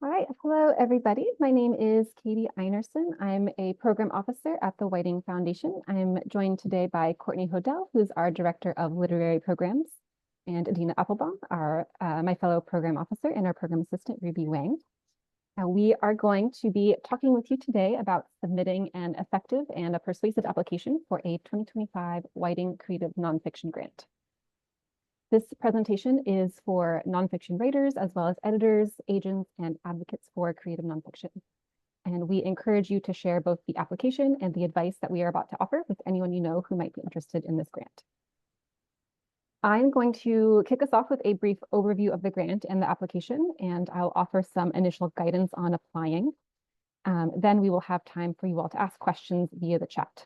All right, hello everybody. My name is Katie Einerson. I'm a program officer at the Whiting Foundation. I'm joined today by Courtney Hodel, who's our Director of Literary Programs, and Adina Applebaum, my fellow program officer, and our program assistant, Ruby Wang. We are going to be talking with you today about submitting an effective and a persuasive application for a 2025 Whiting Creative Nonfiction Grant. This presentation is for nonfiction writers, as well as editors, agents, and advocates for creative nonfiction. And we encourage you to share both the application and the advice that we are about to offer with anyone you know who might be interested in this grant. I'm going to kick us off with a brief overview of the grant and the application, and I'll offer some initial guidance on applying. Then we will have time for you all to ask questions via the chat.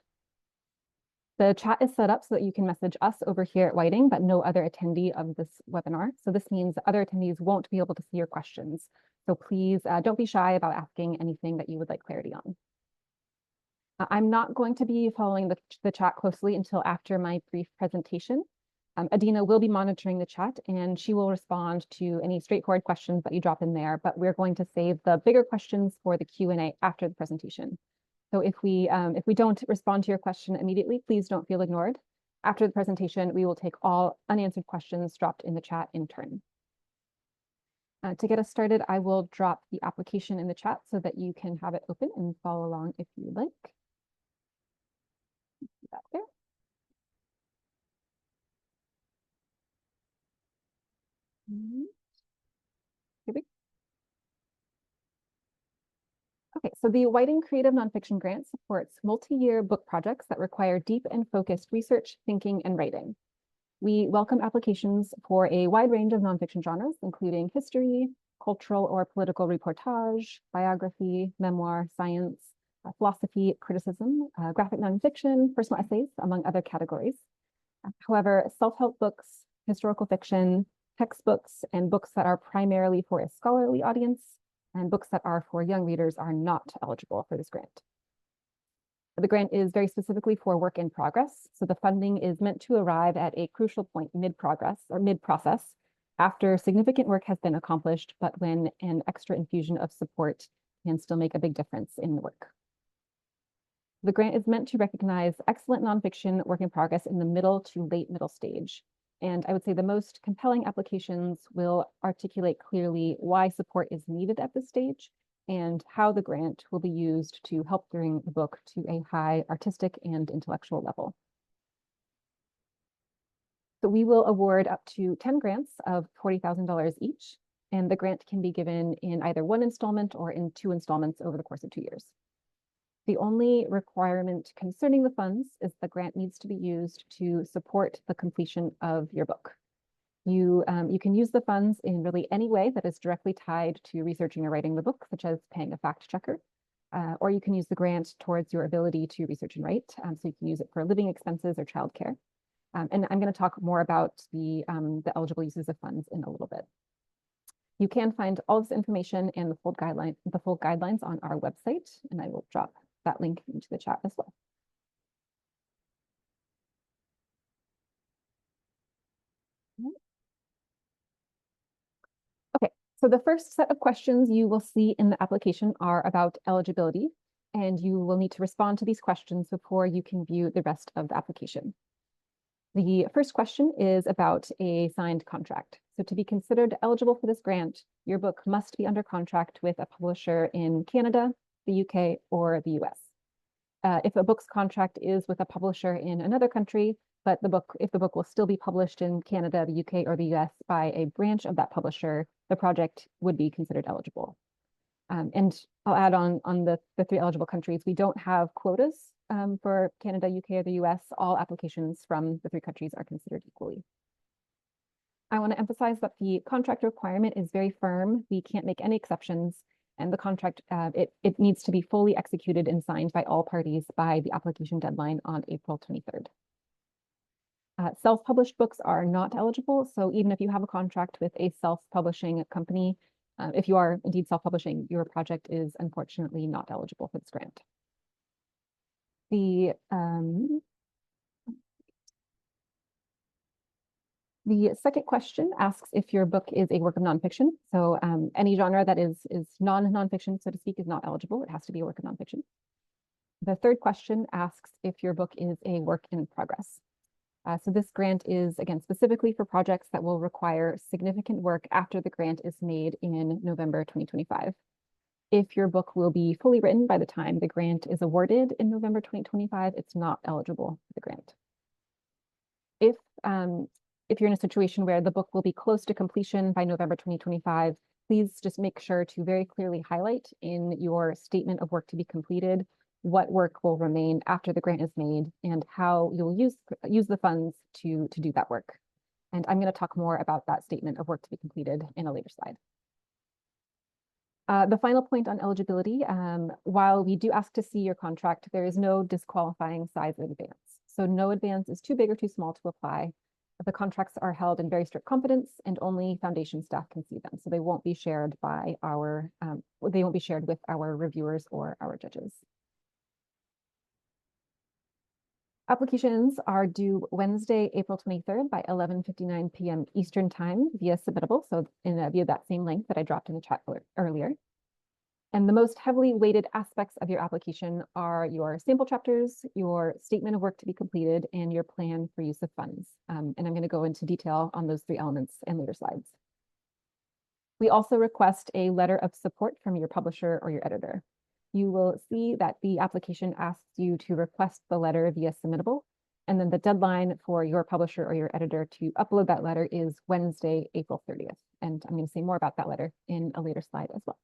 The chat is set up so that you can message us over here at Whiting, but no other attendee of this webinar. So this means other attendees won't be able to see your questions. So please don't be shy about asking anything that you would like clarity on. I'm not going to be following the chat closely until after my brief presentation. Adina will be monitoring the chat and she will respond to any straightforward questions that you drop in there, but we're going to save the bigger questions for the Q&A after the presentation. So if we don't respond to your question immediately, please don't feel ignored. After the presentation, we will take all unanswered questions dropped in the chat in turn. To get us started, I will drop the application in the chat so that you can have it open and follow along if you like. That there. Here we go. Okay, so the Whiting Creative Nonfiction Grant supports multi-year book projects that require deep and focused research, thinking, and writing. We welcome applications for a wide range of nonfiction genres, including history, cultural or political reportage, biography, memoir, science, philosophy, criticism, graphic nonfiction, personal essays, among other categories. However, self-help books, historical fiction, textbooks, and books that are primarily for a scholarly audience and books that are for young readers are not eligible for this grant. The grant is very specifically for work in progress, so the funding is meant to arrive at a crucial point mid-progress or mid-process after significant work has been accomplished, but when an extra infusion of support can still make a big difference in the work. The grant is meant to recognize excellent nonfiction work in progress in the middle to late middle stage. And I would say the most compelling applications will articulate clearly why support is needed at this stage and how the grant will be used to help bring the book to a high artistic and intellectual level. So we will award up to 10 grants of $40,000 each, and the grant can be given in either one installment or in 2 installments over the course of 2 years. The only requirement concerning the funds is the grant needs to be used to support the completion of your book. You can use the funds in really any way that is directly tied to researching or writing the book, such as paying a fact checker, or you can use the grant towards your ability to research and write. So you can use it for living expenses or childcare. And I'm going to talk more about the eligible uses of funds in a little bit. You can find all this information and the full guidelines on our website, and I will drop that link into the chat as well. Okay, so the first set of questions you will see in the application are about eligibility, and you will need to respond to these questions before you can view the rest of the application. The first question is about a signed contract. So to be considered eligible for this grant, your book must be under contract with a publisher in Canada, the UK, or the US. If a book's contract is with a publisher in another country, but if the book will still be published in Canada, the UK, or the US by a branch of that publisher, the project would be considered eligible. And I'll add on the 3 eligible countries, we don't have quotas for Canada, UK, or the US. All applications from the 3 countries are considered equally. I want to emphasize that the contract requirement is very firm. We can't make any exceptions. And the contract, it needs to be fully executed and signed by all parties by the application deadline on April 23rd. Self-published books are not eligible. So even if you have a contract with a self-publishing company, if you are indeed self-publishing, your project is unfortunately not eligible for this grant. The second question asks if your book is a work of nonfiction. So any genre that is non-nonfiction, so to speak, is not eligible. It has to be a work of nonfiction. The third question asks if your book is a work in progress. So this grant is, again, specifically for projects that will require significant work after the grant is made in November 2025. If your book will be fully written by the time the grant is awarded in November 2025, it's not eligible for the grant. If you're in a situation where the book will be close to completion by November 2025, please just make sure to very clearly highlight in your statement of work to be completed what work will remain after the grant is made and how you'll use the funds to do that work. And I'm going to talk more about that statement of work to be completed in a later slide. The final point on eligibility, while we do ask to see your contract, there is no disqualifying size of advance. So no advance is too big or too small to apply. The contracts are held in very strict confidence and only foundation staff can see them. So they won't be shared by they won't be shared with our reviewers or our judges. Applications are due Wednesday, April 23rd by 11:59 p.m. Eastern Time via Submittable, so via that same link that I dropped in the chat earlier. And the most heavily weighted aspects of your application are your sample chapters, your statement of work to be completed, and your plan for use of funds. And I'm going to go into detail on those three elements in later slides. We also request a letter of support from your publisher or your editor. You will see that the application asks you to request the letter via Submittable, and then the deadline for your publisher or your editor to upload that letter is Wednesday, April 30th. And I'm going to say more about that letter in a later slide as well.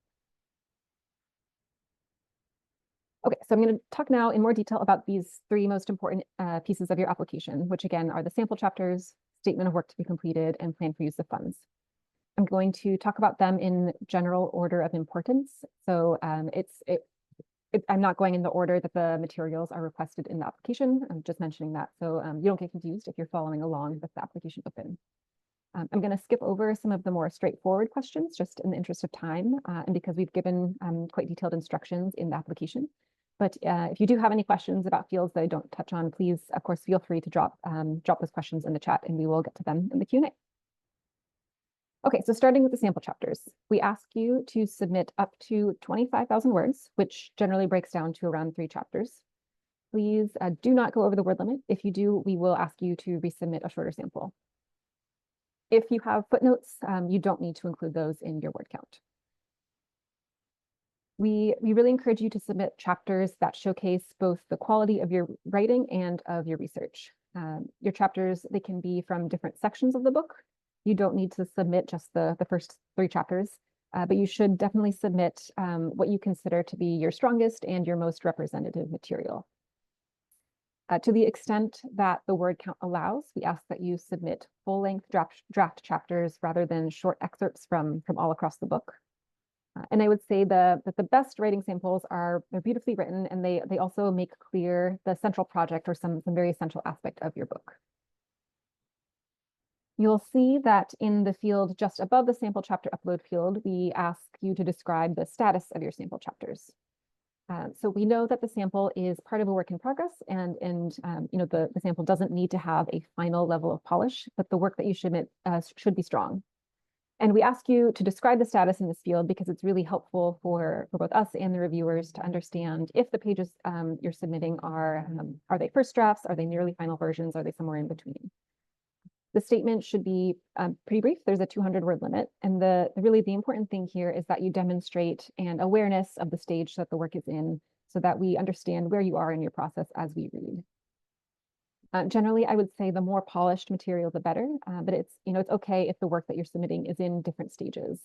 Okay, so I'm going to talk now in more detail about these three most important pieces of your application, which again are the sample chapters, statement of work to be completed, and plan for use of funds. I'm going to talk about them in general order of importance. So I'm not going in the order that the materials are requested in the application. I'm just mentioning that so you don't get confused if you're following along with the application open. I'm going to skip over some of the more straightforward questions just in the interest of time and because we've given quite detailed instructions in the application. But if you do have any questions about fields that I don't touch on, please, of course, feel free to drop those questions in the chat and we will get to them in the Q&A. Okay, so starting with the sample chapters, we ask you to submit up to 25,000 words, which generally breaks down to around 3 chapters. Please do not go over the word limit. If you do, we will ask you to resubmit a shorter sample. If you have footnotes, you don't need to include those in your word count. We really encourage you to submit chapters that showcase both the quality of your writing and of your research. Your chapters, they can be from different sections of the book. You don't need to submit just the first 3 chapters, but you should definitely submit what you consider to be your strongest and your most representative material. To the extent that the word count allows, we ask that you submit full-length draft chapters rather than short excerpts from all across the book. And I would say that the best writing samples they're beautifully written and they also make clear the central project or some very essential aspect of your book. You'll see that in the field just above the sample chapter upload field, we ask you to describe the status of your sample chapters. So we know that the sample is part of a work in progress and the sample doesn't need to have a final level of polish, but the work that you submit should be strong. And we ask you to describe the status in this field because it's really helpful for both us and the reviewers to understand if the pages you're submitting are they first drafts, are they nearly final versions, are they somewhere in between. The statement should be pretty brief. There's a 200-word limit. And really the important thing here is that you demonstrate an awareness of the stage that the work is in so that we understand where you are in your process as we read. Generally, I would say the more polished material, the better, but it's okay if the work that you're submitting is in different stages.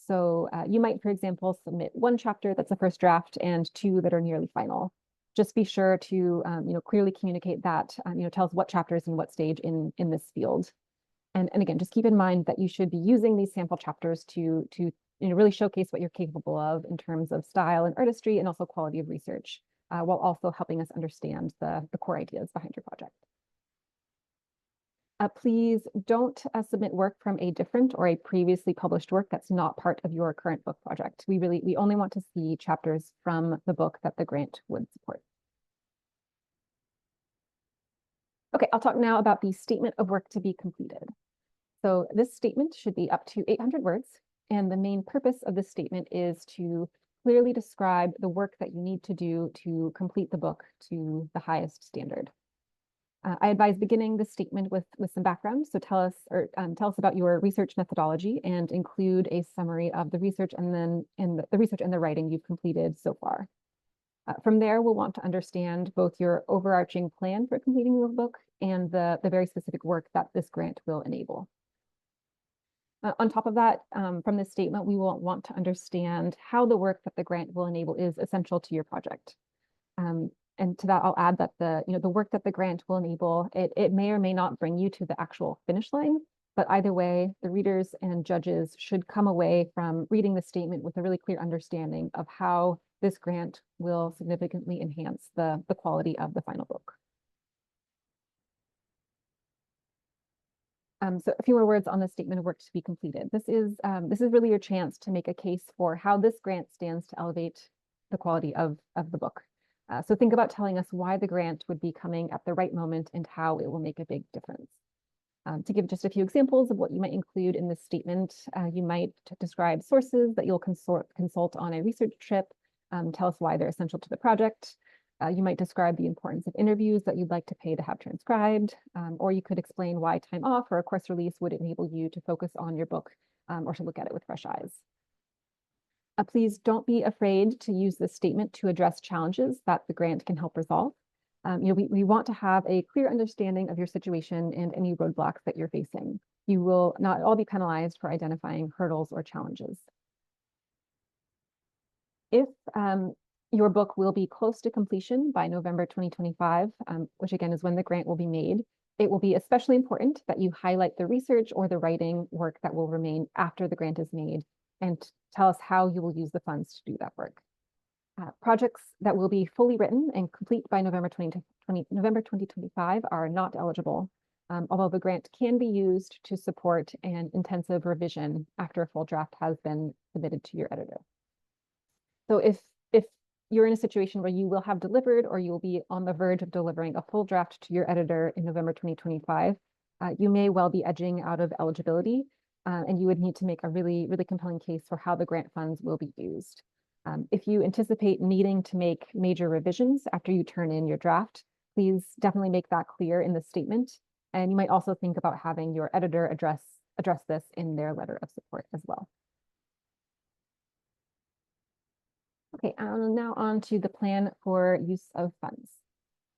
So you might, for example, submit 1 chapter that's a first draft and 2 that are nearly final. Just be sure to clearly communicate that, tell us what chapter is in what stage in this field. And again, just keep in mind that you should be using these sample chapters to really showcase what you're capable of in terms of style and artistry and also quality of research, while also helping us understand the core ideas behind your project. Please don't submit work from a different or a previously published work that's not part of your current book project. We only want to see chapters from the book that the grant would support. Okay, I'll talk now about the statement of work to be completed. So this statement should be up to 800 words, and the main purpose of this statement is to clearly describe the work that you need to do to complete the book to the highest standard. I advise beginning the statement with some background. So tell us about your research methodology and include a summary of the research and then the research and the writing you've completed so far. From there, we'll want to understand both your overarching plan for completing the book and the very specific work that this grant will enable. On top of that, from this statement, we will want to understand how the work that the grant will enable is essential to your project. And to that, I'll add that the work that the grant will enable, it may or may not bring you to the actual finish line, but either way, the readers and judges should come away from reading the statement with a really clear understanding of how this grant will significantly enhance the quality of the final book. So a few more words on the statement of work to be completed. This is really your chance to make a case for how this grant stands to elevate the quality of the book. So think about telling us why the grant would be coming at the right moment and how it will make a big difference. To give just a few examples of what you might include in this statement, you might describe sources that you'll consult on a research trip, tell us why they're essential to the project. You might describe the importance of interviews that you'd like to pay to have transcribed, or you could explain why time off or a course release would enable you to focus on your book or to look at it with fresh eyes. Please don't be afraid to use this statement to address challenges that the grant can help resolve. We want to have a clear understanding of your situation and any roadblocks that you're facing. You will not all be penalized for identifying hurdles or challenges. If your book will be close to completion by November 2025, which again is when the grant will be made, it will be especially important that you highlight the research or the writing work that will remain after the grant is made and tell us how you will use the funds to do that work. Projects that will be fully written and complete by November 2025 are not eligible, although the grant can be used to support an intensive revision after a full draft has been submitted to your editor. So if you're in a situation where you will have delivered or you will be on the verge of delivering a full draft to your editor in November 2025, you may well be edging out of eligibility, and you would need to make a really, really compelling case for how the grant funds will be used. If you anticipate needing to make major revisions after you turn in your draft, please definitely make that clear in the statement. And you might also think about having your editor address this in their letter of support as well. Okay, now on to the plan for use of funds.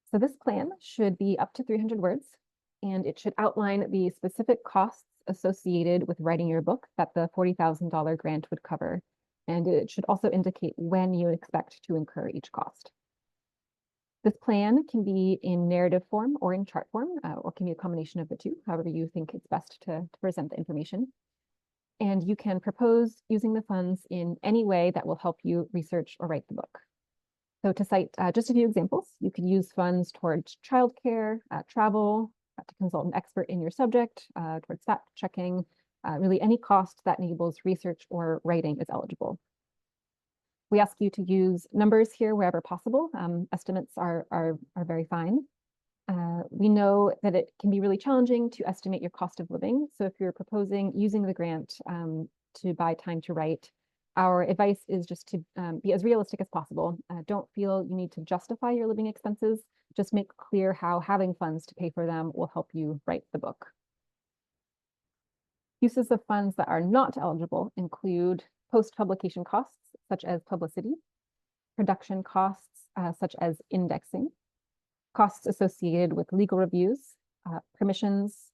So this plan should be up to 300 words, and it should outline the specific costs associated with writing your book that the $40,000 grant would cover. And it should also indicate when you expect to incur each cost. This plan can be in narrative form or in chart form, or can be a combination of the two, however you think it's best to present the information. And you can propose using the funds in any way that will help you research or write the book. So to cite just a few examples, you could use funds towards childcare, travel, to consult an expert in your subject, towards fact checking, really any cost that enables research or writing is eligible. We ask you to use numbers here wherever possible. Estimates are very fine. We know that it can be really challenging to estimate your cost of living. So if you're proposing using the grant to buy time to write, our advice is just to be as realistic as possible. Don't feel you need to justify your living expenses. Just make clear how having funds to pay for them will help you write the book. Uses of funds that are not eligible include post-publication costs, such as publicity, production costs, such as indexing, costs associated with legal reviews, permissions,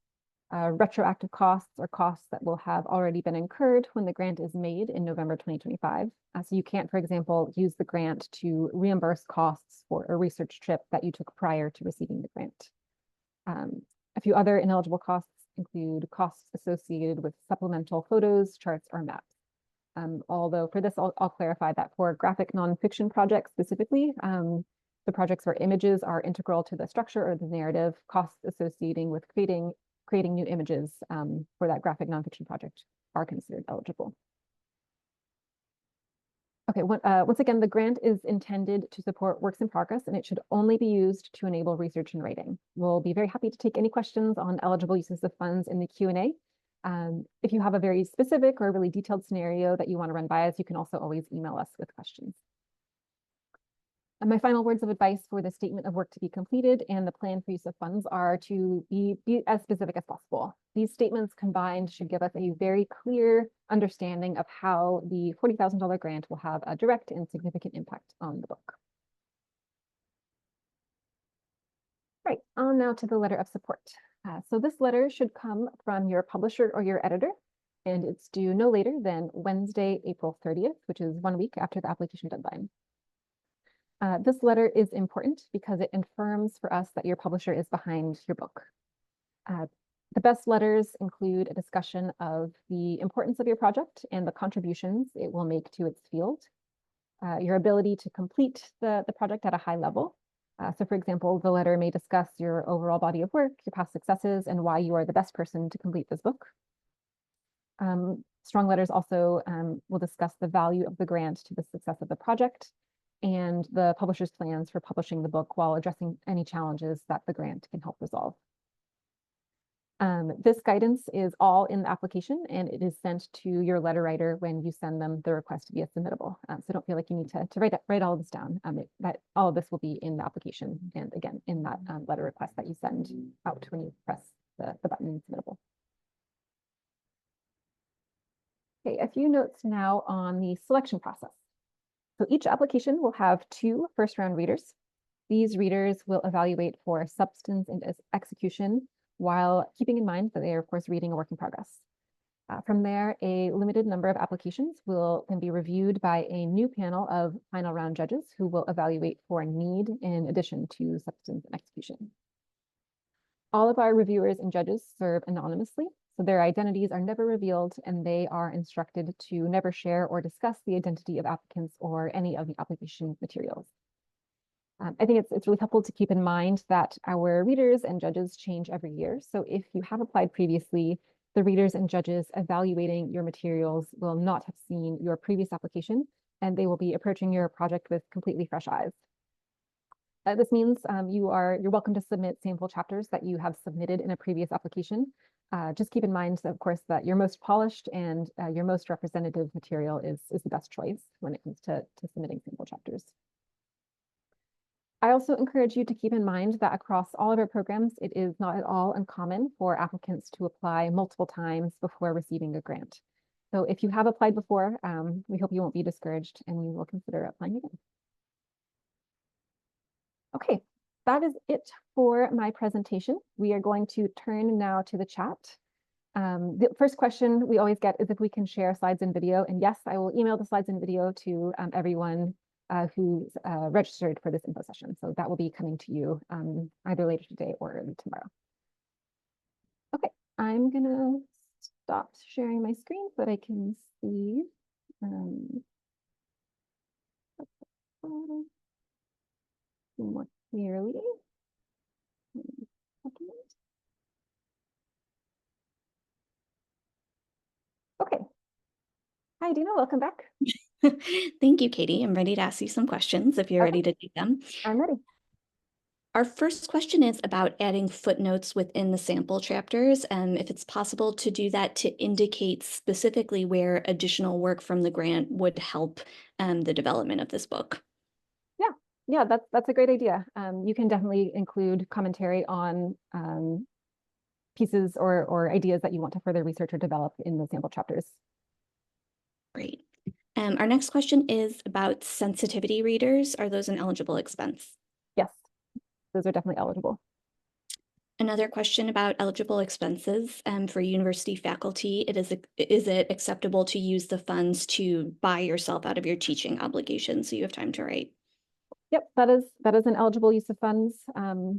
retroactive costs or costs that will have already been incurred when the grant is made in November 2025. So you can't, for example, use the grant to reimburse costs for a research trip that you took prior to receiving the grant. A few other ineligible costs include costs associated with supplemental photos, charts, or maps. Although for this, I'll clarify that for graphic nonfiction projects specifically, the projects where images are integral to the structure or the narrative, costs associating with creating new images for that graphic nonfiction project are considered eligible. Okay, once again, the grant is intended to support works in progress, and it should only be used to enable research and writing. We'll be very happy to take any questions on eligible uses of funds in the Q&A. If you have a very specific or really detailed scenario that you want to run by us, you can also always email us with questions. And my final words of advice for the statement of work to be completed and the plan for use of funds are to be as specific as possible. These statements combined should give us a very clear understanding of how the $40,000 grant will have a direct and significant impact on the book. Right, on now to the letter of support. So this letter should come from your publisher or your editor, and it's due no later than Wednesday, April 30th, which is 1 week after the application deadline. This letter is important because it confirms for us that your publisher is behind your book. The best letters include a discussion of the importance of your project and the contributions it will make to its field, your ability to complete the project at a high level. So for example, the letter may discuss your overall body of work, your past successes, and why you are the best person to complete this book. Strong letters also will discuss the value of the grant to the success of the project and the publisher's plans for publishing the book while addressing any challenges that the grant can help resolve. This guidance is all in the application, and it is sent to your letter writer when you send them the request to be a submittable. So don't feel like you need to write all of this down. That all of this will be in the application, and again, in that letter request that you send out when you press the button submittable. Okay, a few notes now on the selection process. So each application will have 2 first-round readers. These readers will evaluate for substance and execution while keeping in mind that they are, of course, reading a work in progress. From there, a limited number of applications will then be reviewed by a new panel of final round judges who will evaluate for need in addition to substance and execution. All of our reviewers and judges serve anonymously, so their identities are never revealed, and they are instructed to never share or discuss the identity of applicants or any of the application materials. I think it's really helpful to keep in mind that our readers and judges change every year. So if you have applied previously, the readers and judges evaluating your materials will not have seen your previous application, and they will be approaching your project with completely fresh eyes. This means you're welcome to submit sample chapters that you have submitted in a previous application. Just keep in mind, that, of course, that your most polished and your most representative material is the best choice when it comes to submitting sample chapters. I also encourage you to keep in mind that across all of our programs, it is not at all uncommon for applicants to apply multiple times before receiving a grant. So if you have applied before, we hope you won't be discouraged and you will consider applying again. Okay, that is it for my presentation. We are going to turn now to the chat. The first question we always get is if we can share slides and video. And yes, I will email the slides and video to everyone who's registered for this info session. So that will be coming to you either later today or early tomorrow. Okay, I'm gonna stop sharing my screen so that I can see more clearly. Okay. Hi, Dina, welcome back. Thank you, Katie. I'm ready to ask you some questions if you're ready to take them. I'm ready. Our first question is about adding footnotes within the sample chapters, and if it's possible to do that to indicate specifically where additional work from the grant would help the development of this book. Yeah, that's a great idea. You can definitely include commentary on pieces or ideas that you want to further research or develop in the sample chapters. Great. Our next question is about sensitivity readers. Are those an eligible expense? Yes, those are definitely eligible. Another question about eligible expenses for university faculty. Is it acceptable to use the funds to buy yourself out of your teaching obligation so you have time to write? Yep, that is an eligible use of funds.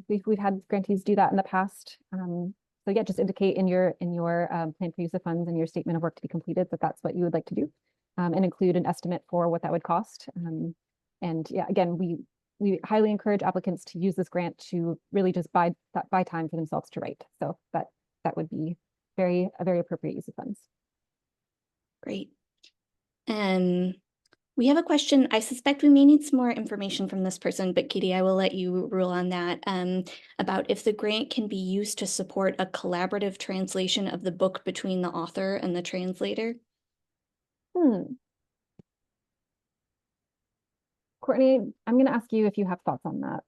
We've had grantees do that in the past. So yeah, just indicate in your plan for use of funds and your statement of work to be completed that that's what you would like to do, and include an estimate for what that would cost. And yeah, again, we highly encourage applicants to use this grant to really just buy time for themselves to write. So that would be a very appropriate use of funds. Great. We have a question. I suspect we may need some more information from this person, but Katie, I will let you rule on that. About if the grant can be used to support a collaborative translation of the book between the author and the translator. Courtney, I'm going to ask you if you have thoughts on that.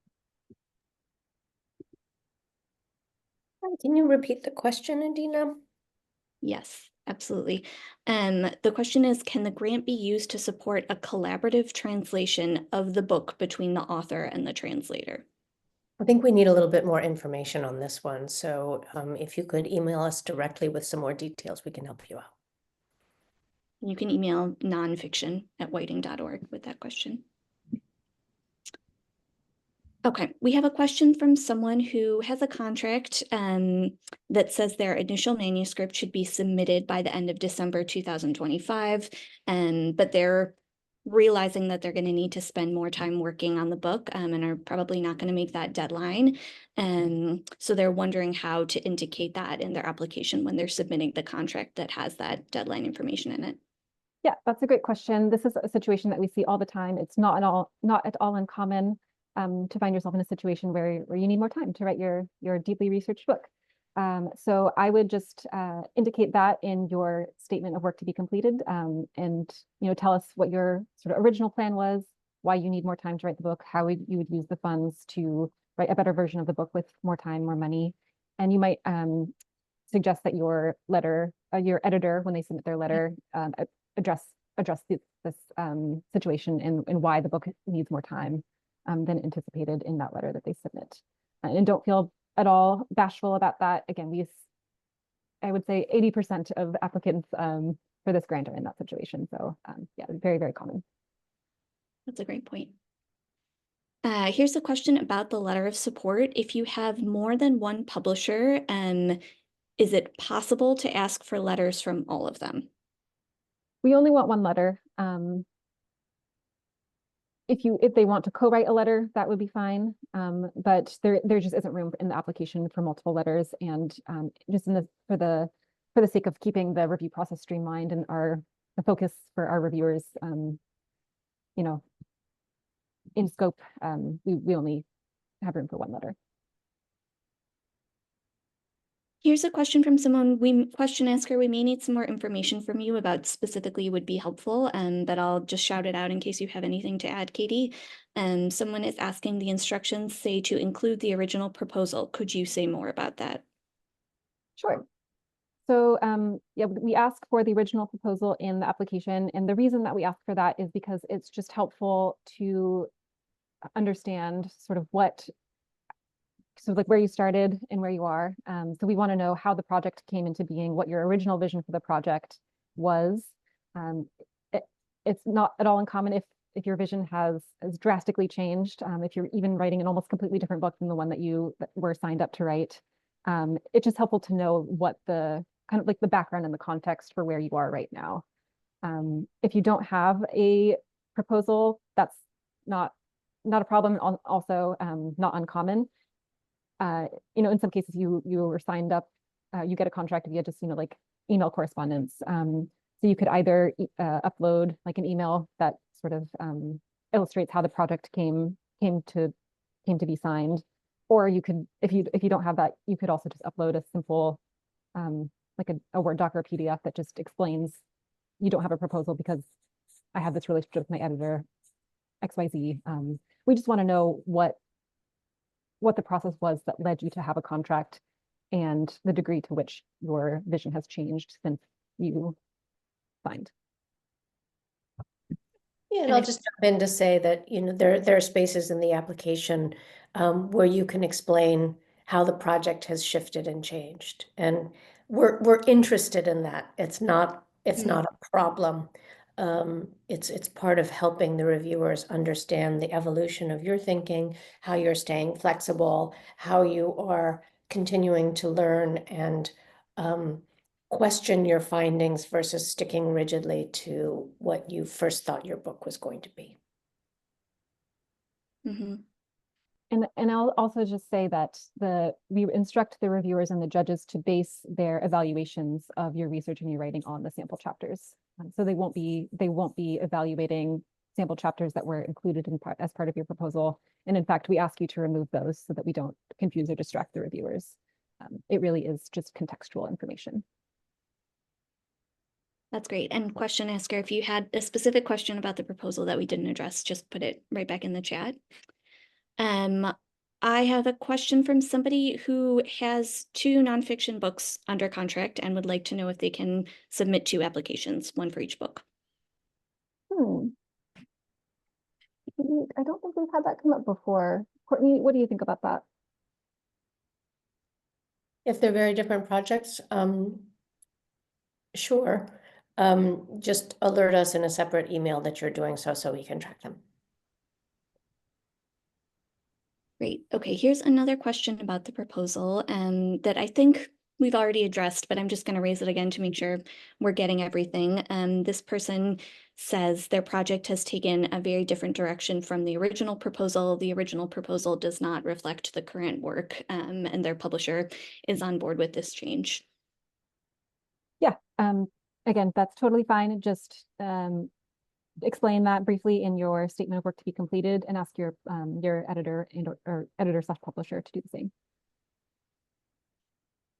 Can you repeat the question, Adina? Yes, absolutely. The question is, can the grant be used to support a collaborative translation of the book between the author and the translator? I think we need a little bit more information on this one. So if you could email us directly with some more details, we can help you out. You can email nonfiction@whiting.org with that question. Okay, we have a question from someone who has a contract that says their initial manuscript should be submitted by the end of December 2025, but they're realizing that they're going to need to spend more time working on the book and are probably not going to make that deadline. So they're wondering how to indicate that in their application when they're submitting the contract that has that deadline information in it. Yeah, that's a great question. This is a situation that we see all the time. It's not at all uncommon to find yourself in a situation where you need more time to write your deeply researched book. So I would just indicate that in your statement of work to be completed, and tell us what your sort of original plan was, why you need more time to write the book, how you would use the funds to write a better version of the book with more time, more money. And you might suggest that your editor, when they submit their letter, address this situation and why the book needs more time than anticipated in that letter that they submit. And don't feel at all bashful about that. Again, I would say 80% of applicants for this grant are in that situation. So yeah, very, very common. That's a great point. Here's a question about the letter of support. If you have more than one publisher, is it possible to ask for letters from all of them? We only want one letter. If they want to co-write a letter, that would be fine. But there just isn't room in the application for multiple letters, and just for the sake of keeping the review process streamlined and the focus for our reviewers, in scope, we only have room for one letter. Here's a question from someone, question asker, we may need some more information from you about specifically would be helpful, but I'll just shout it out in case you have anything to add, Katie. Someone is asking, the instructions say to include the original proposal. Could you say more about that? Sure. So yeah, we ask for the original proposal in the application. And the reason that we ask for that is because it's just helpful to understand sort of like where you started and where you are. So we want to know how the project came into being, what your original vision for the project was. It's not at all uncommon if your vision has drastically changed, if you're even writing an almost completely different book than the one that you were signed up to write. It's just helpful to know what the kind of like the background and the context for where you are right now. If you don't have a proposal, that's not a problem, also not uncommon. In some cases you were signed up, you get a contract via just, like email correspondence. So you could either upload like an email that sort of illustrates how the project came to be signed, or you could, if you don't have that, you could also just upload a simple like a Word doc or a PDF that just explains you don't have a proposal because I have this relationship with my editor, XYZ. We just want to know what the process was that led you to have a contract and the degree to which your vision has changed since you signed. Yeah, and I'll just jump in to say that, there are spaces in the application where you can explain how the project has shifted and changed. And we're interested in that. It's not a problem. It's part of helping the reviewers understand the evolution of your thinking, how you're staying flexible, how you are continuing to learn and question your findings versus sticking rigidly to what you first thought your book was going to be. Mm-hmm. And I'll also just say that we instruct the reviewers and the judges to base their evaluations of your research and your writing on the sample chapters. So they won't be evaluating sample chapters that were included as part of your proposal. And in fact, we ask you to remove those so that we don't confuse or distract the reviewers. It really is just contextual information. That's great. And question asker, if you had a specific question about the proposal that we didn't address, just put it right back in the chat. I have a question from somebody who has 2 nonfiction books under contract and would like to know if they can submit 2 applications, one for each book. I don't think we've had that come up before. Courtney, what do you think about that? If they're very different projects, sure. Just alert us in a separate email that you're doing so we can track them. Great. Okay, here's another question about the proposal that I think we've already addressed, but I'm just going to raise it again to make sure we're getting everything. This person says their project has taken a very different direction from the original proposal. The original proposal does not reflect the current work, and their publisher is on board with this change. Yeah, again, that's totally fine. Just explain that briefly in your statement of work to be completed and ask your editor or editor/publisher to do the same.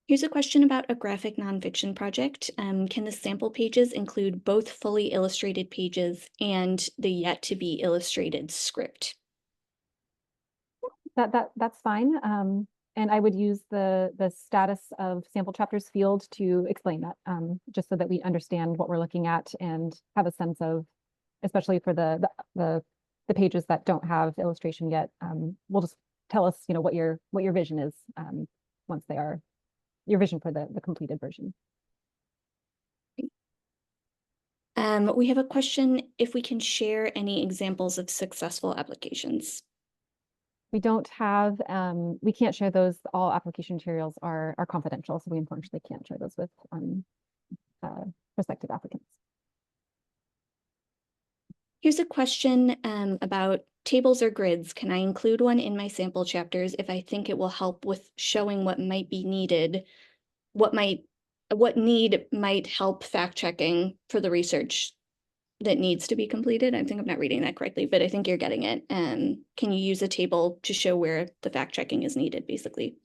Here's a question about a graphic nonfiction project. Can the sample pages include both fully illustrated pages and the yet to be illustrated script? That's fine. And I would use the status of sample chapters field to explain that, just so that we understand what we're looking at and have a sense of, especially for the pages that don't have illustration yet. We'll just tell us, what your vision is once they are your vision for the completed version. We have a question if we can share any examples of successful applications. We don't have, we can't share those. All application materials are confidential, so we unfortunately can't share those with prospective applicants. Here's a question about tables or grids. Can I include one in my sample chapters if I think it will help with showing what might be needed, what need might help fact checking for the research that needs to be completed? I think I'm not reading that correctly, but I think you're getting it. Can you use a table to show where the fact checking is needed, basically?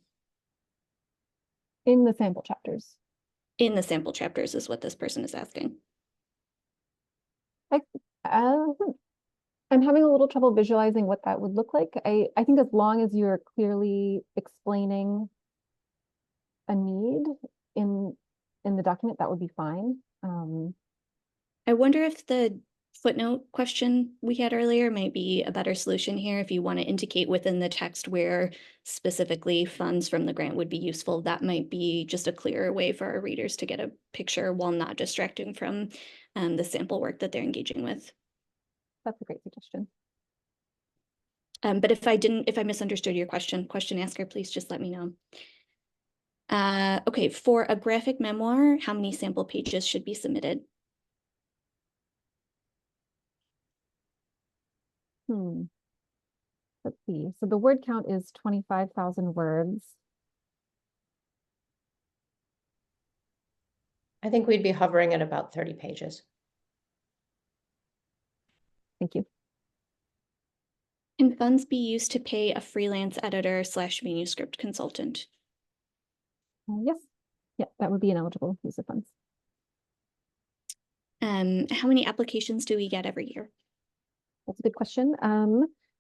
In the sample chapters. In the sample chapters is what this person is asking. I'm having a little trouble visualizing what that would look like. I think as long as you're clearly explaining a need in the document, that would be fine. I wonder if the footnote question we had earlier might be a better solution here. If you want to indicate within the text where specifically funds from the grant would be useful, that might be just a clearer way for our readers to get a picture while not distracting from the sample work that they're engaging with. That's a great suggestion. But if I misunderstood your question asker, please just let me know. Okay, for a graphic memoir, how many sample pages should be submitted? Let's see. So the word count is 25,000 words. I think we'd be hovering at about 30 pages. Thank you. Can funds be used to pay a freelance editor / manuscript consultant? Yes. Yeah, that would be an eligible use of funds. How many applications do we get every year? That's a good question.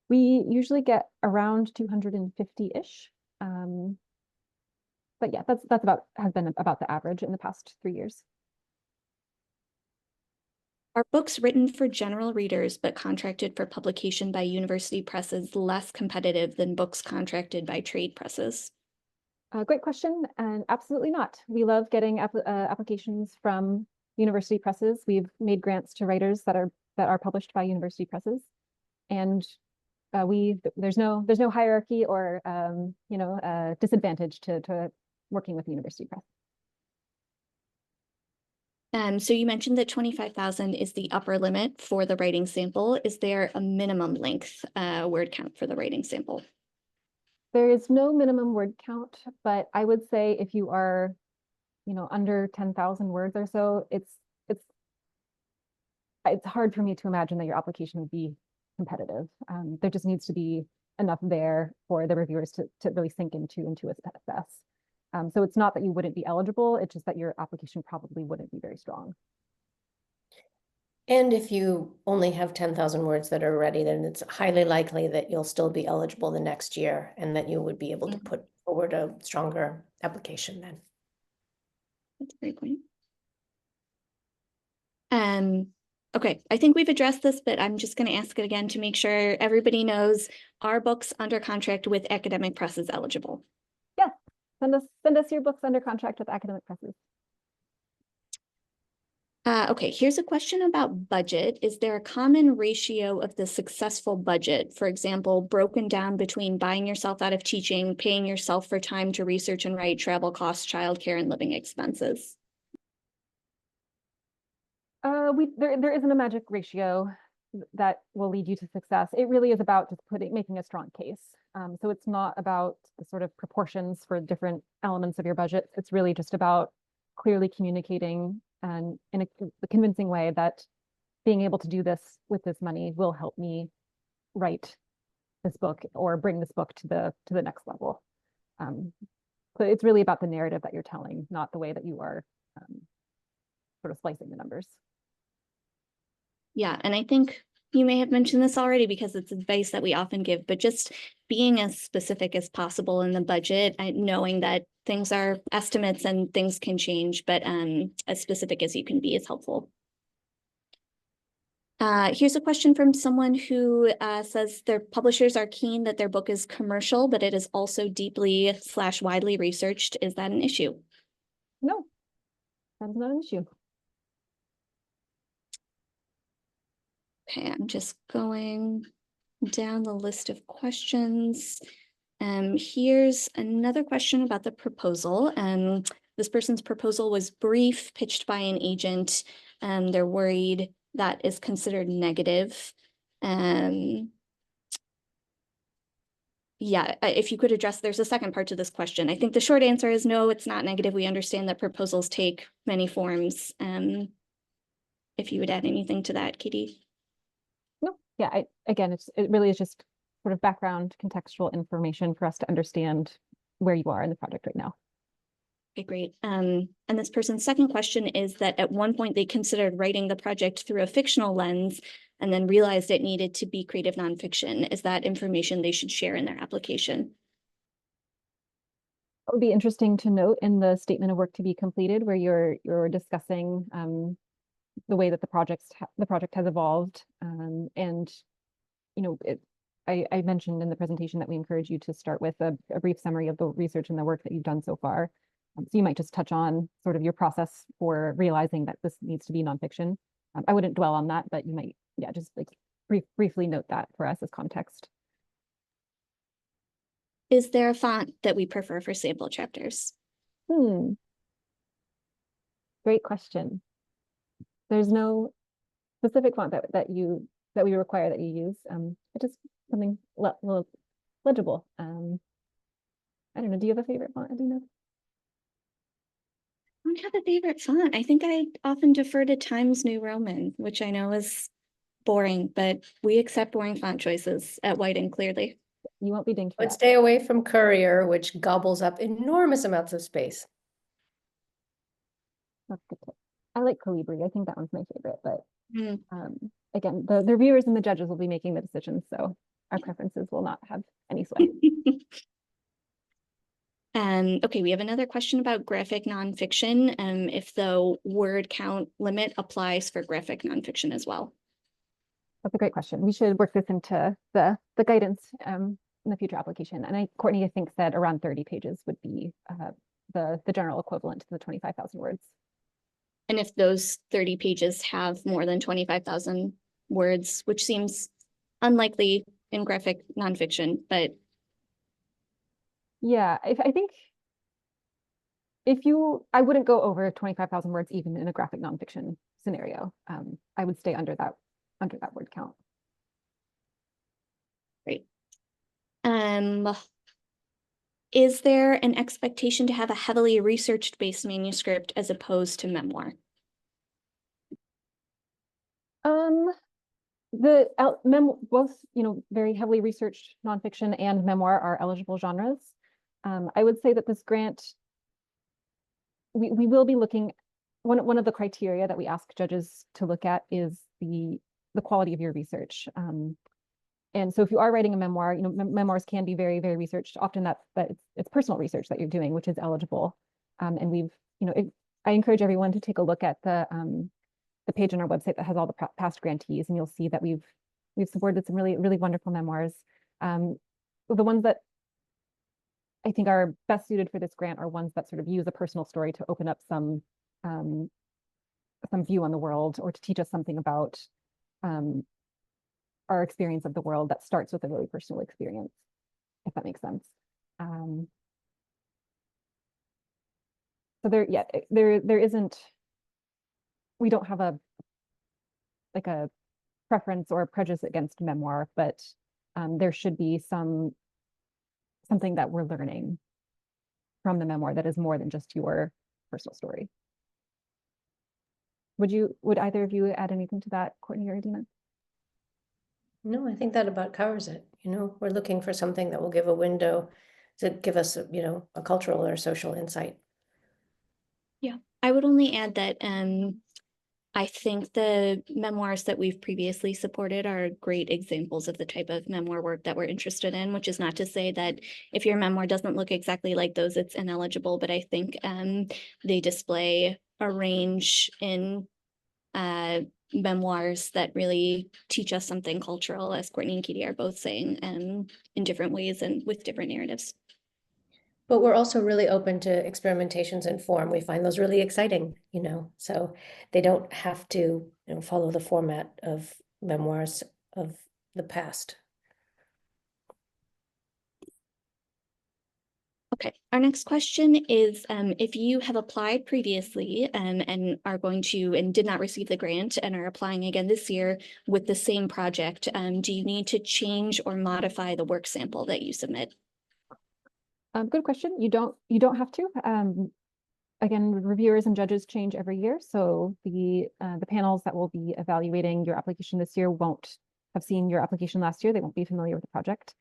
We usually get around 250-ish. But yeah, has been about the average in the past 3 years. Are books written for general readers but contracted for publication by university presses less competitive than books contracted by trade presses? Great question, and absolutely not. We love getting applications from university presses. We've made grants to writers that are published by university presses, and there's no hierarchy or disadvantage to working with university press. So you mentioned that 25,000 is the upper limit for the writing sample. Is there a minimum length word count for the writing sample? There is no minimum word count, but I would say if you are, under 10,000 words or so, it's it's hard for me to imagine that your application would be competitive. There just needs to be enough there for the reviewers to really sink into assess. So it's not that you wouldn't be eligible, it's just that your application probably wouldn't be very strong. And if you only have 10,000 words that are ready, then it's highly likely that you'll still be eligible the next year and that you would be able to put forward a stronger application then. That's a great point. Okay, I think we've addressed this, but I'm just going to ask it again to make sure everybody knows, are books under contract with academic presses eligible? Yeah, send us your books under contract with academic presses. Okay, here's a question about budget. Is there a common ratio of the successful budget? For example, broken down between buying yourself out of teaching, paying yourself for time to research and write, travel costs, childcare, and living expenses? There isn't a magic ratio that will lead you to success. It really is about just making a strong case. So it's not about the sort of proportions for different elements of your budget. It's really just about clearly communicating and in a convincing way that being able to do this with this money will help me write this book or bring this book to the next level. So it's really about the narrative that you're telling, not the way that you are sort of slicing the numbers. Yeah, and I think you may have mentioned this already because it's advice that we often give, but just being as specific as possible in the budget, knowing that things are estimates and things can change, but as specific as you can be is helpful. Here's a question from someone who says their publishers are keen that their book is commercial, but it is also deeply / widely researched. Is that an issue? No, that's not an issue. Okay, I'm just going down the list of questions. Here's another question about the proposal. This person's proposal was brief, pitched by an agent. They're worried that is considered negative. Yeah, if you could address, there's a second part to this question. I think the short answer is no, it's not negative. We understand that proposals take many forms. If you would add anything to that, Katie. No, yeah, again, it really is just sort of background contextual information for us to understand where you are in the project right now. Okay, great. And this person's second question is that at one point they considered writing the project through a fictional lens and then realized it needed to be creative nonfiction. Is that information they should share in their application? It would be interesting to note in the statement of work to be completed where you're discussing the way that the project has evolved, and I mentioned in the presentation that we encourage you to start with a brief summary of the research and the work that you've done so far. So you might just touch on sort of your process for realizing that this needs to be nonfiction. I wouldn't dwell on that, but you might, yeah, just like briefly note that for us as context. Is there a font that we prefer for sample chapters? Great question. There's no specific font that we require that you use. It's just something legible. I don't know. Do you have a favorite font, Adina? I don't have a favorite font. I think I often defer to Times New Roman, which I know is boring, but we accept boring font choices at Whiting, clearly. You won't be dinged for But that. stay away from Courier, which gobbles up enormous amounts of space. That's good tip. I like Calibri. I think that one's my favorite, but again, the reviewers and the judges will be making the decisions, so our preferences will not have any sway. Okay, we have another question about graphic nonfiction. If the word count limit applies for graphic nonfiction as well. That's a great question. We should work this into the guidance in the future application. And Courtney, I think, said around 30 pages would be the general equivalent to the 25,000 words. And if those 30 pages have more than 25,000 words, which seems unlikely in graphic nonfiction, but yeah, I think I wouldn't go over 25,000 words even in a graphic nonfiction scenario. I would stay under that word count. Great. Is there an expectation to have a heavily research-based manuscript as opposed to memoir? Both, very heavily researched nonfiction and memoir are eligible genres. I would say that this grant, we will be looking, one of the criteria that we ask judges to look at is the quality of your research. And so if you are writing a memoir, memoirs can be very, very researched. Often it's personal research that you're doing, which is eligible. And I encourage everyone to take a look at the page on our website that has all the past grantees, and you'll see that we've supported some really, really wonderful memoirs. The ones that I think are best suited for this grant are ones that sort of use a personal story to open up some view on the world, or to teach us something about our experience of the world that starts with a really personal experience, if that makes sense. So there isn't, we don't have a preference or a prejudice against memoir, but there should be something that we're learning from the memoir that is more than just your personal story. Would either of you add anything to that, Courtney or Adina? No, I think that about covers it. We're looking for something that will give a window to give us, a cultural or social insight. Yeah, I would only add that I think the memoirs that we've previously supported are great examples of the type of memoir work that we're interested in, which is not to say that if your memoir doesn't look exactly like those, it's ineligible, but I think they display a range in memoirs that really teach us something cultural, as Courtney and Katie are both saying, in different ways and with different narratives. But we're also really open to experimentations in form. We find those really exciting, so they don't have to, follow the format of memoirs of the past. Okay, our next question is if you have applied previously and are going to and did not receive the grant and are applying again this year with the same project, do you need to change or modify the work sample that you submit? Good question. You don't have to. Again, reviewers and judges change every year, so the panels that will be evaluating your application this year won't have seen your application last year. They won't be familiar with the project.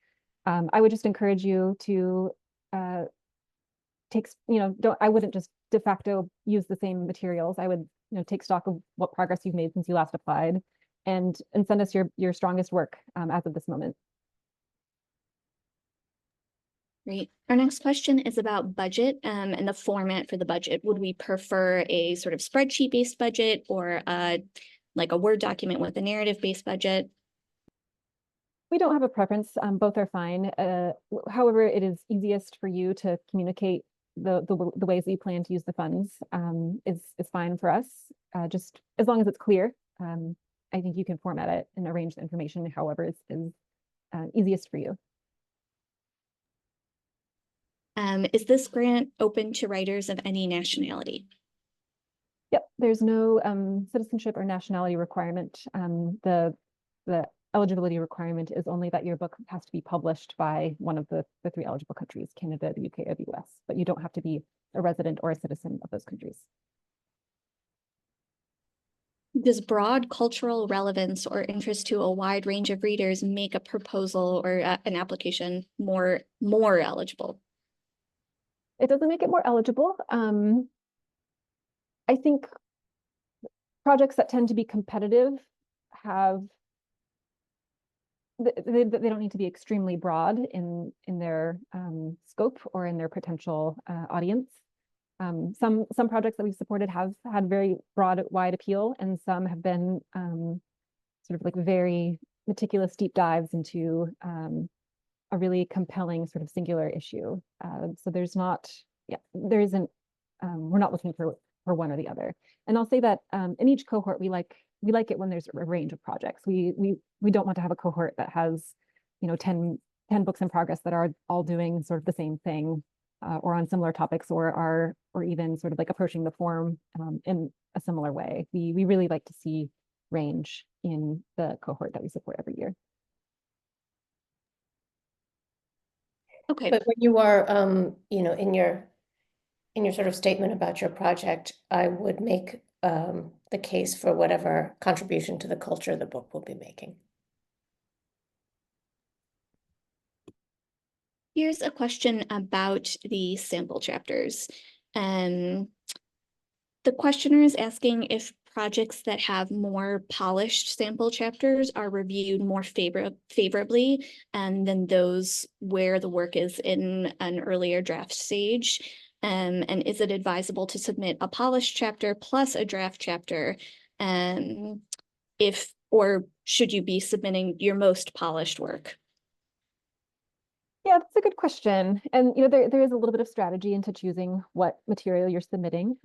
I would just encourage you to I wouldn't just de facto use the same materials. I would, take stock of what progress you've made since you last applied, and send us your strongest work as of this moment. Great. Our next question is about budget and the format for the budget. Would we prefer a sort of spreadsheet-based budget or like a Word document with a narrative-based budget? We don't have a preference. Both are fine. However, it is easiest for you to communicate the ways that you plan to use the funds is fine for us. Just as long as it's clear, I think you can format it and arrange the information however is easiest for you. Is this grant open to writers of any nationality? Yep, there's no citizenship or nationality requirement. The eligibility requirement is only that your book has to be published by one of the three eligible countries, Canada, the UK, or the US, but you don't have to be a resident or a citizen of those countries. Does broad cultural relevance or interest to a wide range of readers make a proposal or an application more eligible? It doesn't make it more eligible. I think projects that tend to be competitive have they don't need to be extremely broad in their scope or in their potential audience. Some projects that we've supported have had very broad, wide appeal, and some have been sort of like very meticulous deep dives into a really compelling sort of singular issue. So there isn't, we're not looking for one or the other. And I'll say that in each cohort, we like it when there's a range of projects. We don't want to have a cohort that has, 10 books in progress that are all doing sort of the same thing or on similar topics or even sort of like approaching the form in a similar way. We really like to see range in the cohort that we support every year. Okay. But when you are, in your sort of statement about your project, I would make the case for whatever contribution to the culture the book will be making. Here's a question about the sample chapters. The questioner is asking if projects that have more polished sample chapters are reviewed more favorably than those where the work is in an earlier draft stage. And is it advisable to submit a polished chapter plus a draft chapter? Or should you be submitting your most polished work? Yeah, that's a good question. And there is a little bit of strategy into choosing what material you're submitting.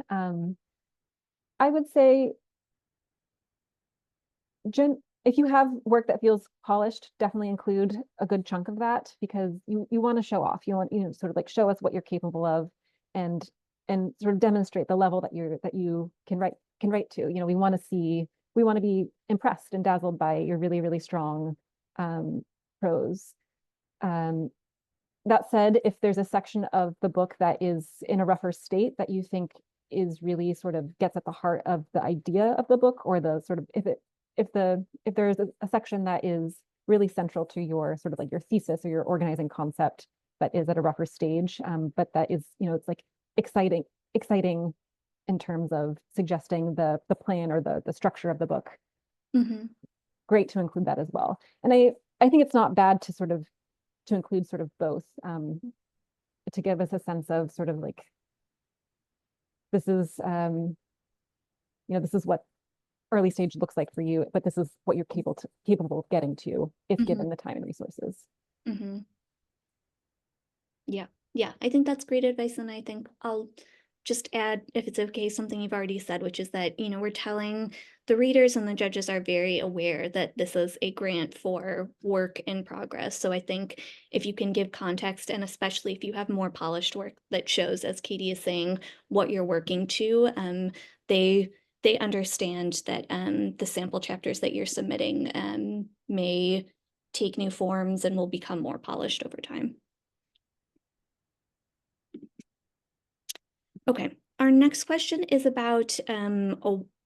I would say, if you have work that feels polished, definitely include a good chunk of that, because you want to show off. You want, sort of like show us what you're capable of, and sort of demonstrate the level that you can write to. We want to be impressed and dazzled by your really, really strong prose. That said, if there's a section of the book that is in a rougher state that you think is really sort of gets at the heart of the idea of the book, or the sort of if there's a section that is really central to your sort of like your thesis or your organizing concept that is at a rougher stage, but that is, it's like exciting in terms of suggesting the plan or the structure of the book. Mm-hmm. Great to include that as well. And I think it's not bad to include sort of both, to give us a sense of sort of like, this is what early stage looks like for you, but this is what you're capable of getting to if given the time and resources. Mm-hmm. Yeah, I think that's great advice. And I think I'll just add, if it's okay, something you've already said, which is that, we're telling the readers and the judges are very aware that this is a grant for work in progress. So I think if you can give context, and especially if you have more polished work that shows, as Katie is saying, what you're working to, they understand that the sample chapters that you're submitting may take new forms and will become more polished over time. Okay, our next question is about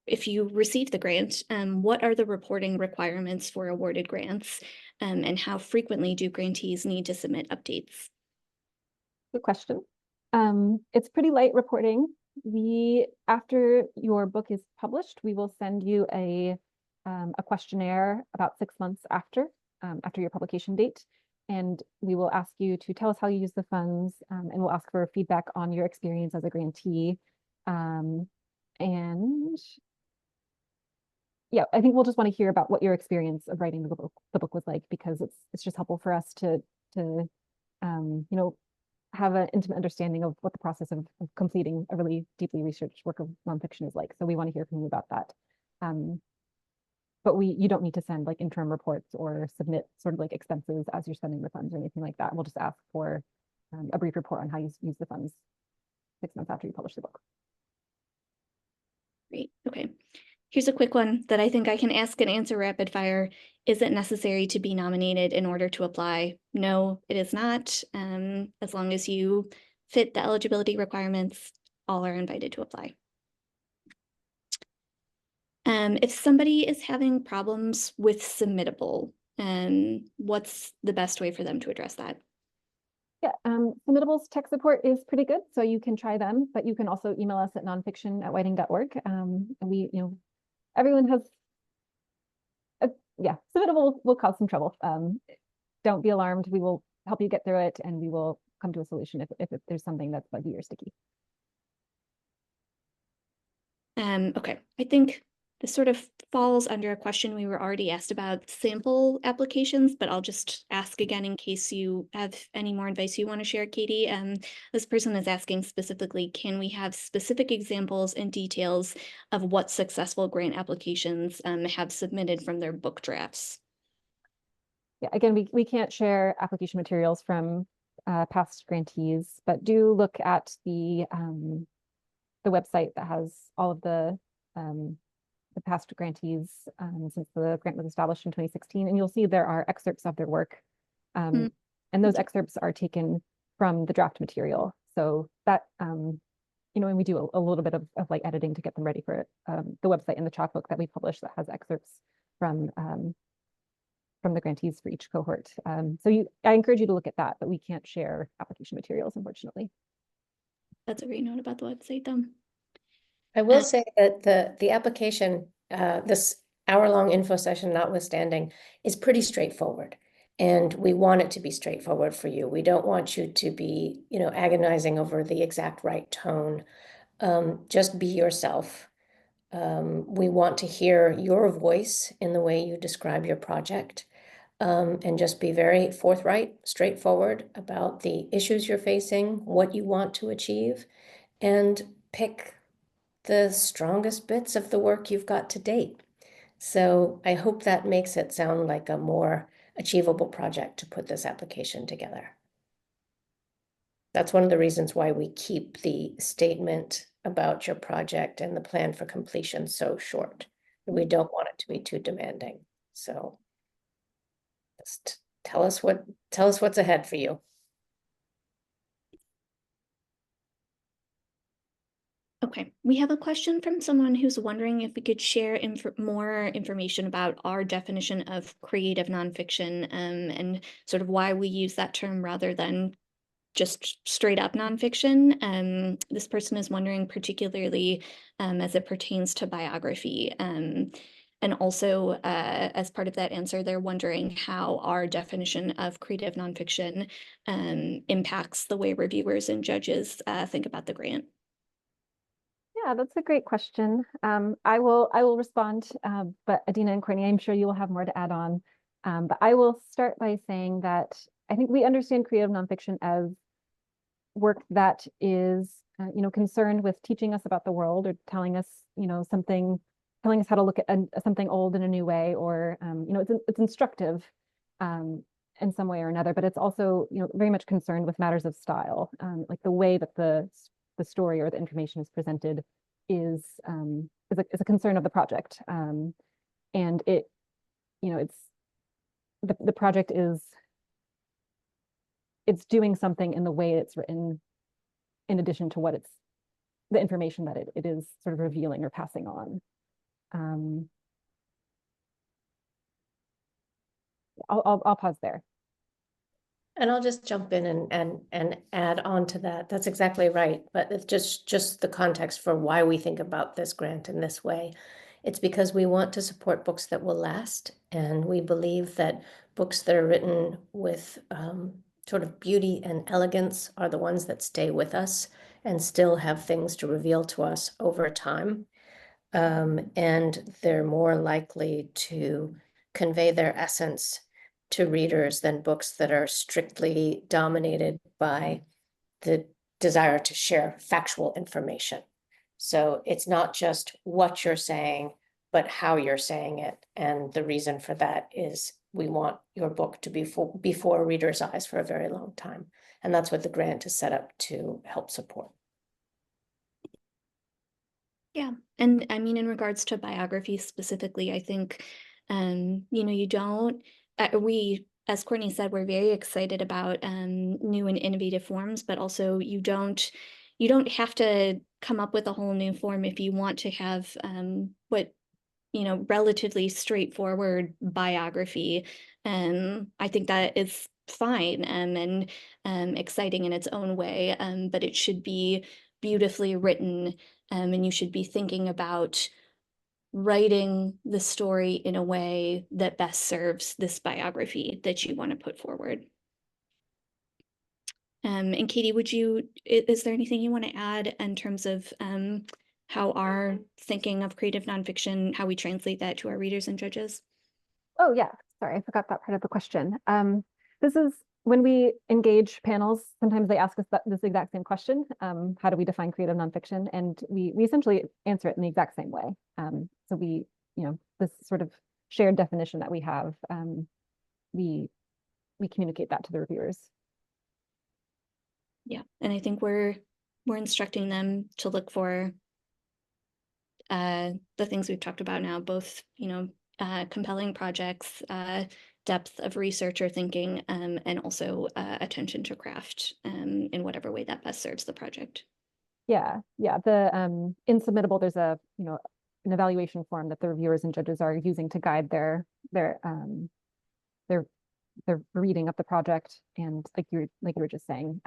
if you receive the grant, what are the reporting requirements for awarded grants, and how frequently do grantees need to submit updates? Good question. It's pretty light reporting. After your book is published, we will send you a questionnaire about 6 months after your publication date. And we will ask you to tell us how you use the funds, and we'll ask for feedback on your experience as a grantee. And yeah, I think we'll just want to hear about what your experience of writing the book was like, because it's just helpful for us to have an intimate understanding of what the process of completing a really deeply researched work of nonfiction is like. So we want to hear from you about that. But you don't need to send like interim reports or submit sort of like expenses as you're spending the funds or anything like that. We'll just ask for a brief report on how you use the funds 6 months after you publish the book. Great. Okay. Here's a quick one that I think I can ask and answer rapid fire. Is it necessary to be nominated in order to apply? No, it is not. As long as you fit the eligibility requirements, all are invited to apply. If somebody is having problems with submittable, what's the best way for them to address that? Yeah, Submittable's tech support is pretty good, so you can try them, but you can also email us at nonfiction@whiting.org. And we, everyone has, Submittable will cause some trouble. Don't be alarmed. We will help you get through it, and we will come to a solution if there's something that's buggy or sticky. Okay, I think this sort of falls under a question we were already asked about sample applications, but I'll just ask again in case you have any more advice you want to share, Katie. This person is asking specifically, can we have specific examples and details of what successful grant applications have submitted from their book drafts? Yeah, again, we can't share application materials from past grantees, but do look at the website that has all of the past grantees since the grant was established in 2016, and you'll see there are excerpts of their work, and those excerpts are taken from the draft material. So that and we do a little bit of like editing to get them ready for the website and the chalk book that we publish that has excerpts from the grantees for each cohort. So I encourage you to look at that, but we can't share application materials, unfortunately. That's a great note about the website, though. I will say that the application, this hour-long info session notwithstanding, is pretty straightforward. And we want it to be straightforward for you. We don't want you to be, agonizing over the exact right tone. Just be yourself. We want to hear your voice in the way you describe your project. And just be very forthright, straightforward about the issues you're facing, what you want to achieve, and pick the strongest bits of the work you've got to date. So I hope that makes it sound like a more achievable project to put this application together. That's one of the reasons why we keep the statement about your project and the plan for completion so short. We don't want it to be too demanding. So just tell us what's ahead for you. Okay, we have a question from someone who's wondering if we could share more information about our definition of creative nonfiction, and sort of why we use that term rather than just straight up nonfiction. This person is wondering particularly as it pertains to biography. And also, as part of that answer, they're wondering how our definition of creative nonfiction impacts the way reviewers and judges think about the grant. Yeah, that's a great question. I will respond, but Adina and Courtney, I'm sure you will have more to add on. But I will start by saying that I think we understand creative nonfiction as work that is, concerned with teaching us about the world or telling us, telling us how to look at something old in a new way, or it's instructive in some way or another. But it's also, very much concerned with matters of style, like the way that the story or the information is presented is a concern of the project, and it's the project is it's doing something in the way it's written, in addition to what the information that it is sort of revealing or passing on. I'll pause there. And I'll just jump in and add on to that. That's exactly right. But it's just the context for why we think about this grant in this way. It's because we want to support books that will last. And we believe that books that are written with sort of beauty and elegance are the ones that stay with us and still have things to reveal to us over time. And they're more likely to convey their essence to readers than books that are strictly dominated by the desire to share factual information. So it's not just what you're saying, but how you're saying it. And the reason for that is we want your book to be before readers' eyes for a very long time. And that's what the grant is set up to help support. Yeah, and I mean, in regards to biography specifically, I think, you don't, we, as Courtney said, we're very excited about new and innovative forms, but also you don't have to come up with a whole new form if you want to have what, relatively straightforward biography. I think that is fine and exciting in its own way, but it should be beautifully written, and you should be thinking about writing the story in a way that best serves this biography that you want to put forward. And Katie, is there anything you want to add in terms of how our thinking of creative nonfiction, how we translate that to our readers and judges? Oh yeah, sorry, I forgot that part of the question. This is when we engage panels, sometimes they ask us this exact same question. How do we define creative nonfiction? And we essentially answer it in the exact same way. So we, this sort of shared definition that we have, we communicate that to the reviewers. Yeah, and I think we're instructing them to look for the things we've talked about now, both, compelling projects, depth of research or thinking, and also attention to craft in whatever way that best serves the project. Yeah, yeah. The in submittable, there's a an evaluation form that the reviewers and judges are using to guide their their their reading of the project. And like you were just saying,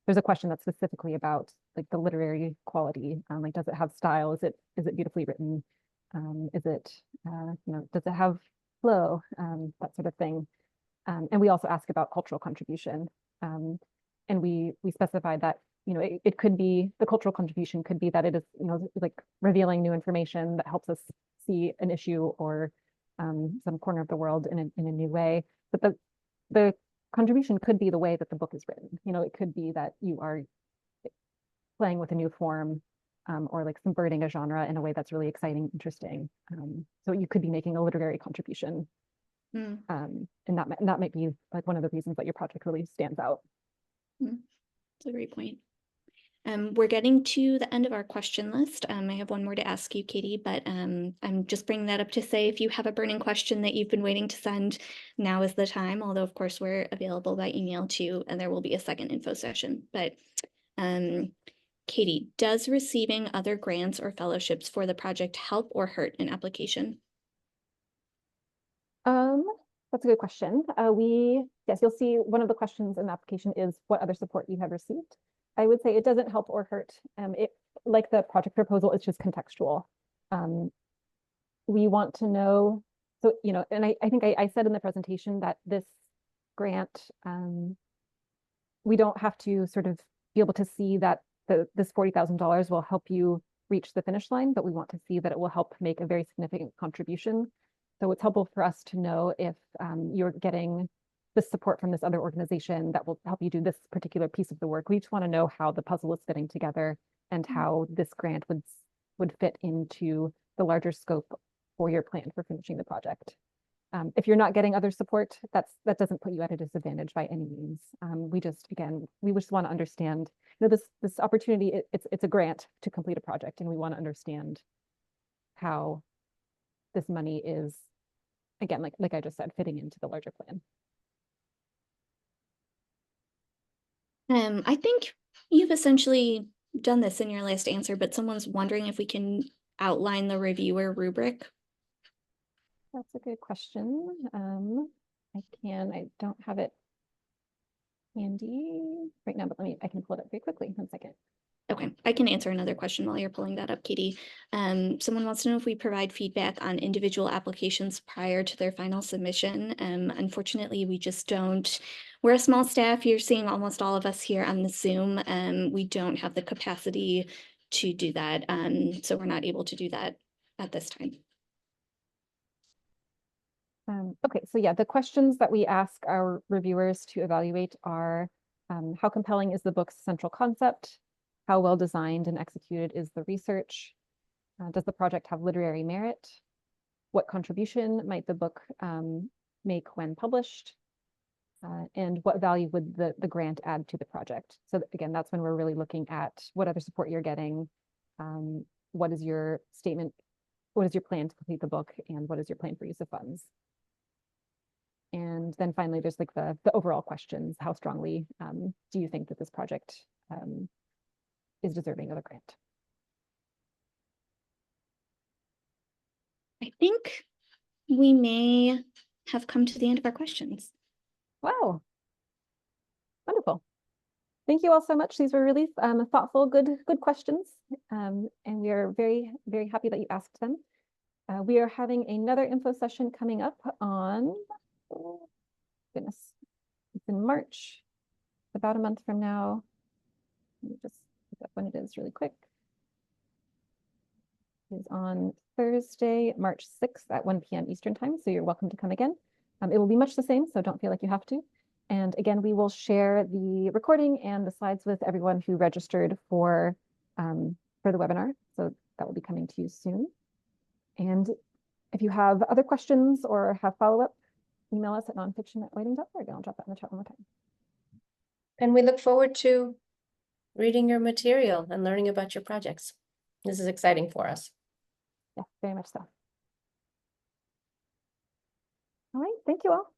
there's a question that's specifically about like the literary quality. Like, does it have style? Is it beautifully written? Is it does it have flow? That sort of thing. And we also ask about cultural contribution. And we specify that it could be, the cultural contribution could be that it is like revealing new information that helps us see an issue or some corner of the world in a new way. But the contribution could be the way that the book is written. It could be that you are playing with a new form, or like subverting a genre in a way that's really exciting, interesting. So you could be making a literary contribution. Mm. And that might be like one of the reasons that your project really stands out. That's a great point. We're getting to the end of our question list. I have one more to ask you, Katie, but I'm just bringing that up to say if you have a burning question that you've been waiting to send, now is the time. Although, of course, we're available by email too, and there will be a second info session. But Katie, does receiving other grants or fellowships for the project help or hurt an application? That's a good question. Yes, you'll see one of the questions in the application is what other support you have received. I would say it doesn't help or hurt. It, like the project proposal, it's just contextual. We want to know, so, and I think I said in the presentation that this grant, we don't have to sort of be able to see that this $40,000 will help you reach the finish line, but we want to see that it will help make a very significant contribution. So it's helpful for us to know if you're getting the support from this other organization that will help you do this particular piece of the work. We just want to know how the puzzle is fitting together and how this grant would fit into the larger scope for your plan for finishing the project. If you're not getting other support, that doesn't put you at a disadvantage by any means. We just want to understand, this opportunity, it's a grant to complete a project, and we want to understand how this money is, again, like I just said, fitting into the larger plan. I think you've essentially done this in your last answer, but someone's wondering if we can outline the reviewer rubric. That's a good question. I don't have it handy right now, but I can pull it up very quickly. 1 second. Okay, I can answer another question while you're pulling that up, Katie. Someone wants to know if we provide feedback on individual applications prior to their final submission. Unfortunately, we just don't. We're a small staff. You're seeing almost all of us here on the Zoom. We don't have the capacity to do that. So we're not able to do that at this time. Okay, so yeah, the questions that we ask our reviewers to evaluate are, how compelling is the book's central concept? How well designed and executed is the research? Does the project have literary merit? What contribution might the book make when published? And what value would the grant add to the project? So again, that's when we're really looking at what other support you're getting. What is your statement? What is your plan to complete the book? And what is your plan for use of funds? And then finally, there's like the overall questions. How strongly do you think that this project is deserving of a grant? I think we may have come to the end of our questions. Wow. Wonderful. Thank you all so much. These were really thoughtful, good questions. And we are very, very happy that you asked them. We are having another info session coming up on, oh, goodness, it's in March, about a month from now. Let me just look up when it is really quick. It is on Thursday, March 6th at 1 p.m. Eastern time. So you're welcome to come again. It will be much the same, so don't feel like you have to. And again, we will share the recording and the slides with everyone who registered for the webinar. So that will be coming to you soon. And if you have other questions or have follow-up, email us at nonfiction@whiting.org. I'll drop that in the chat one more time. And we look forward to reading your material and learning about your projects. This is exciting for us. Yeah, very much so. All right, thank you all.